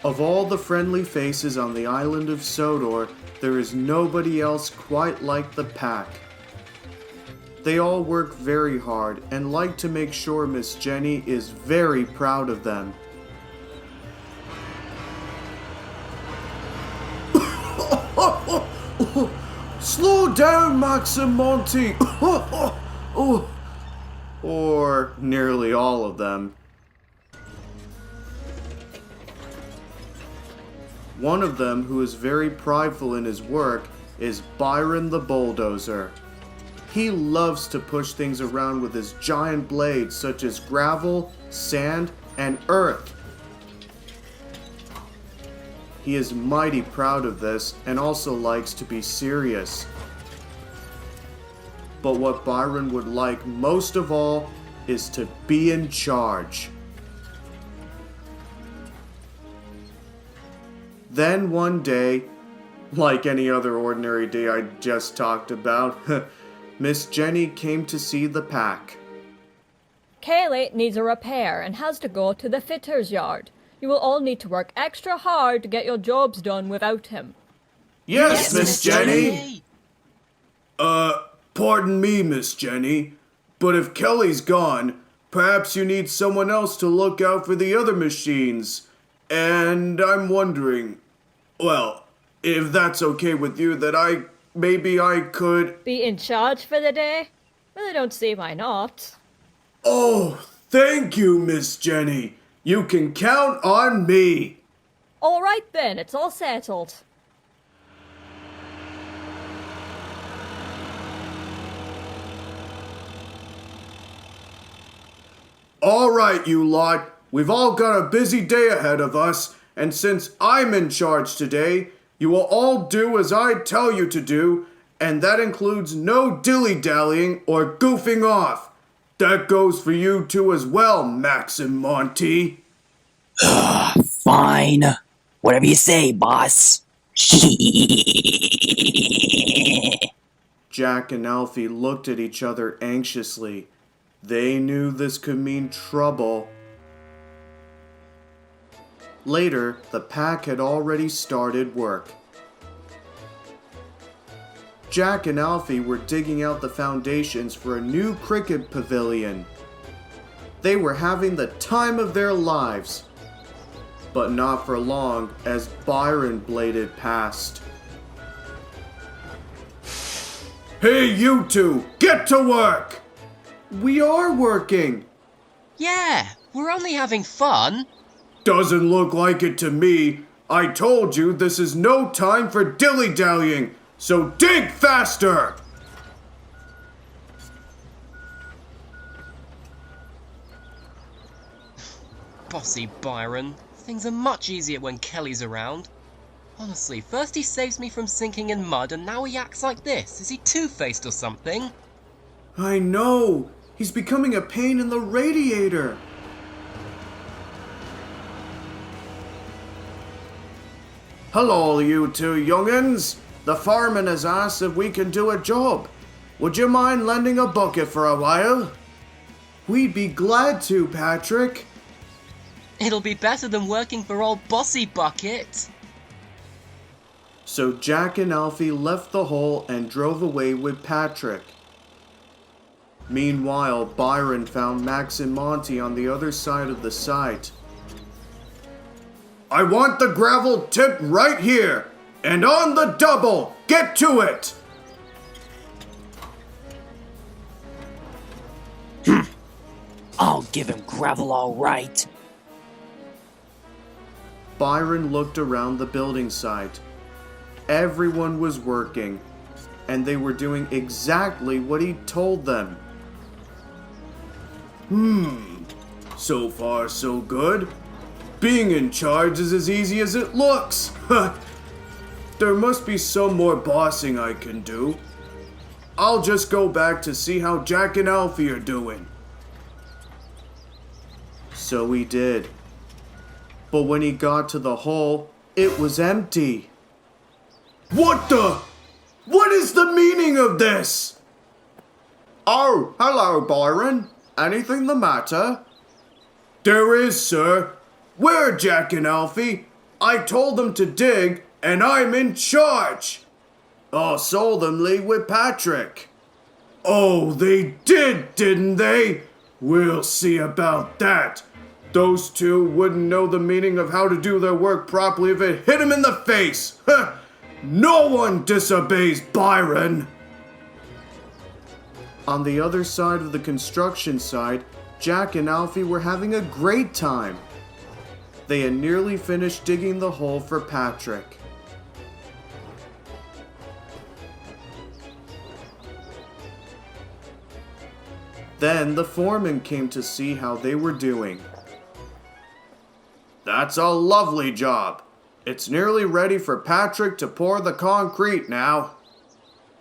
Of all the friendly faces on the island of Sodor, there is nobody else quite like the pack. They all work very hard and like to make sure Miss Jenny is very proud of them. Slow down, Max and Monty! Or nearly all of them. One of them, who is very prideful in his work, is Byron the Bulldozer. He loves to push things around with his giant blades, such as gravel, sand, and earth. He is mighty proud of this and also likes to be serious. But what Byron would like most of all is to be in charge. Then one day, like any other ordinary day I just talked about, Miss Jenny came to see the pack. Kaylee needs a repair and has to go to the fitter's yard. You will all need to work extra hard to get your jobs done without him. Yes, Miss Jenny! Pardon me, Miss Jenny, but if Kelly's gone, perhaps you need someone else to look out for the other machines. And I'm wondering, well, if that's okay with you, that maybe I could... Be in charge for the day? Well, I don't see why not. Oh, thank you, Miss Jenny. You can count on me. All right then, it's all settled. All right, you lot. We've all got a busy day ahead of us, and since I'm in charge today, you will all do as I tell you to do, and that includes no dilly-dallying or goofing off. That goes for you two as well, Max and Monty. Fine. Whatever you say, boss. Jack and Alfie looked at each other anxiously. They knew this could mean trouble. Later, the pack had already started work. Jack and Alfie were digging out the foundations for a new cricket pavilion. They were having the time of their lives. But not for long, as Byron bladed past. Hey, you two! Get to work! We are working! Yeah, we're only having fun. Doesn't look like it to me. I told you this is no time for dilly-dallying, so dig faster! Bossy Byron. Things are much easier when Kelly's around. Honestly, first he saves me from sinking in mud and now he acts like this. Is he two-faced or something? I know! He's becoming a pain in the radiator! Hello, you two young'uns! The fireman has asked if we can do a job. Would you mind lending a bucket for a while? We'd be glad to, Patrick. It'll be better than working for old Bossy Bucket. So Jack and Alfie left the hole and drove away with Patrick. Meanwhile, Byron found Max and Monty on the other side of the site. I want the gravel tipped right here, and on the double! Get to it! I'll give him gravel all right. Byron looked around the building site. Everyone was working, and they were doing exactly what he told them. So far so good. Being in charge is as easy as it looks. There must be some more bossing I can do. I'll just go back to see how Jack and Alfie are doing. So he did. But when he got to the hole, it was empty. What is the meaning of this? Oh, hello, Byron. Anything the matter? There is, sir. Where, Jack and Alfie? I told them to dig, and I'm in charge. Oh, solemnly with Patrick. Oh, they didn't they? We'll see about that. Those two wouldn't know the meaning of how to do their work properly if it hit them in the face. No one disobeys Byron. On the other side of the construction site, Jack and Alfie were having a great time. They had nearly finished digging the hole for Patrick. Then the foreman came to see how they were doing. That's a lovely job. It's nearly ready for Patrick to pour the concrete now.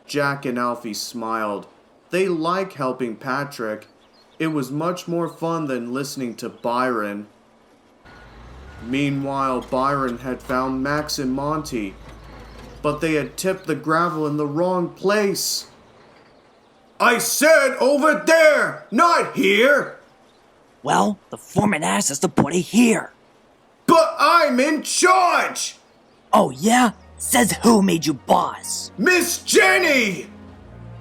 Jack and Alfie smiled. They like helping Patrick. It was much more fun than listening to Byron. Meanwhile, Byron had found Max and Monty, but they had tipped the gravel in the wrong place. I said over there, not here! Well, the foreman asked us to put it here. But I'm in charge! Oh yeah? Says who made you boss? Miss Jenny!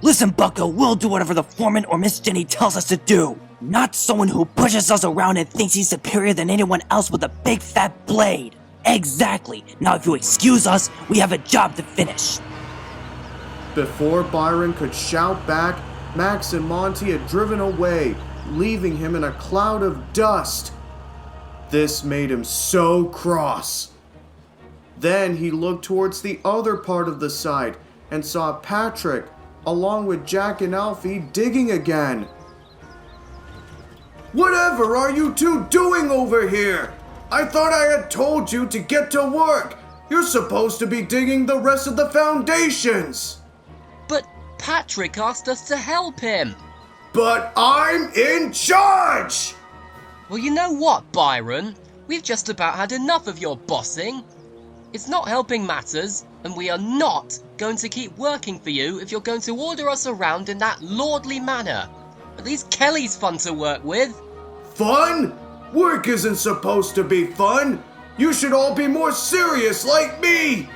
Listen, bucko, we'll do whatever the foreman or Miss Jenny tells us to do. Not someone who pushes us around and thinks he's superior than anyone else with a big fat blade. Exactly. Now if you excuse us, we have a job to finish. Before Byron could shout back, Max and Monty had driven away, leaving him in a cloud of dust. This made him so cross. Then he looked towards the other part of the site and saw Patrick, along with Jack and Alfie, digging again. Whatever are you two doing over here? I thought I had told you to get to work. You're supposed to be digging the rest of the foundations. But Patrick asked us to help him. But I'm in charge! Well, you know what, Byron? We've just about had enough of your bossing. It's not helping matters, and we are not going to keep working for you if you're going to order us around in that lordly manner. At least Kelly's fun to work with. Fun? Work isn't supposed to be fun. You should all be more serious like me.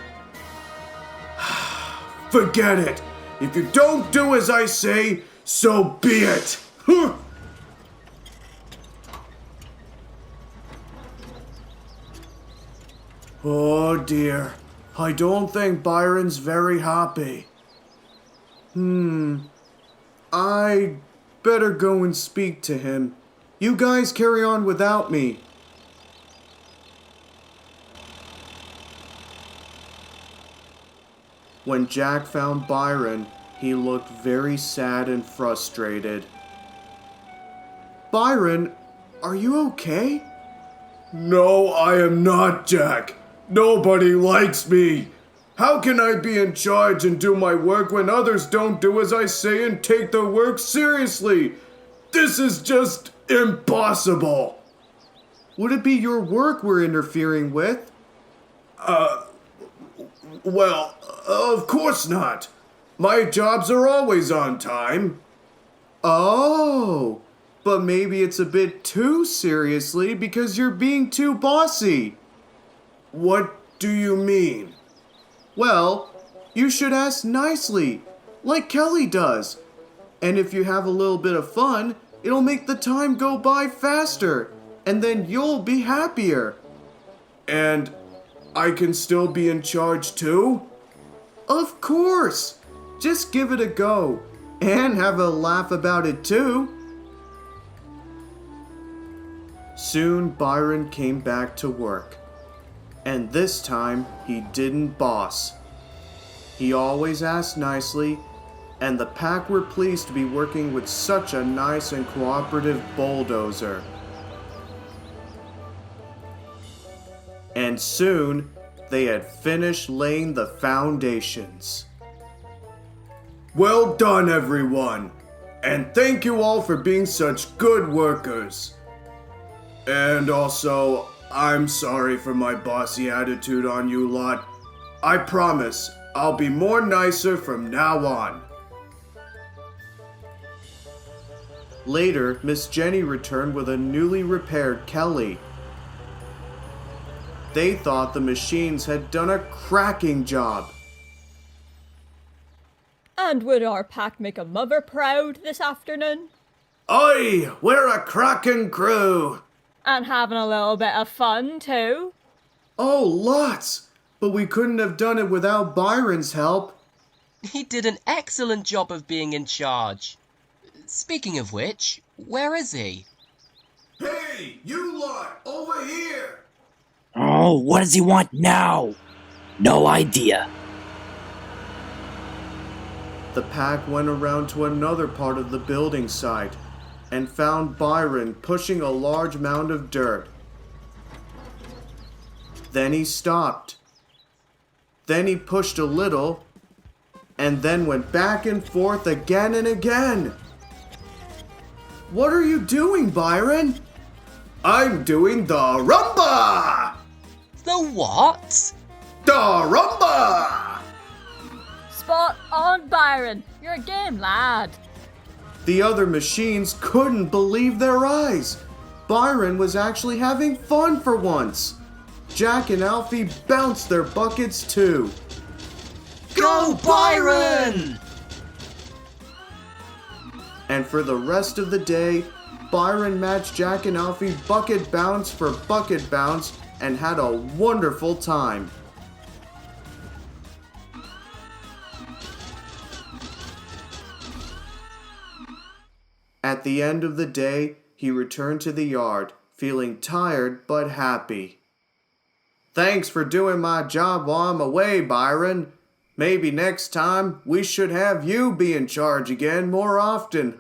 Forget it. If you don't do as I say, so be it. Oh dear. I don't think Byron's very happy. I better go and speak to him. You guys carry on without me. When Jack found Byron, he looked very sad and frustrated. Byron, are you okay? No, I am not, Jack. Nobody likes me. How can I be in charge and do my work when others don't do as I say and take their work seriously? This is just impossible. Would it be your work we're interfering with? Well, of course not. My jobs are always on time. Oh, but maybe it's a bit too seriously because you're being too bossy. What do you mean? Well, you should ask nicely, like Kelly does. And if you have a little bit of fun, it'll make the time go by faster, and then you'll be happier. And I can still be in charge too? Of course! Just give it a go, and have a laugh about it too. Soon Byron came back to work. And this time, he didn't boss. He always asked nicely, and the pack were pleased to be working with such a nice and cooperative bulldozer. And soon, they had finished laying the foundations. Well done, everyone! And thank you all for being such good workers. And also, I'm sorry for my bossy attitude on you lot. I promise I'll be more nicer from now on. Later, Miss Jenny returned with a newly repaired Kelly. They thought the machines had done a cracking job. And would our pack make a mother proud this afternoon? Aye, we're a cracking crew. And having a little bit of fun too? Oh, lots. But we couldn't have done it without Byron's help. He did an excellent job of being in charge. Speaking of which, where is he? Hey, you lot, over here! Oh, what does he want now? No idea. The pack went around to another part of the building site and found Byron pushing a large mound of dirt. Then he stopped. Then he pushed a little, and then went back and forth again and again. What are you doing, Byron? I'm doing the rumba! The what? The rumba! Spot on, Byron. You're a game lad. The other machines couldn't believe their eyes. Byron was actually having fun for once. Jack and Alfie bounced their buckets too. Go, Byron! And for the rest of the day, Byron matched Jack and Alfie bucket bounce for bucket bounce and had a wonderful time. At the end of the day, he returned to the yard, feeling tired but happy. Thanks for doing my job while I'm away, Byron. Maybe next time we should have you be in charge again more often.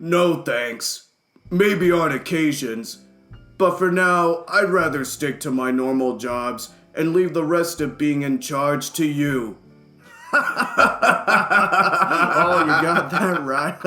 No thanks. Maybe on occasions. But for now, I'd rather stick to my normal jobs and leave the rest of being in charge to you. Oh, you got that right.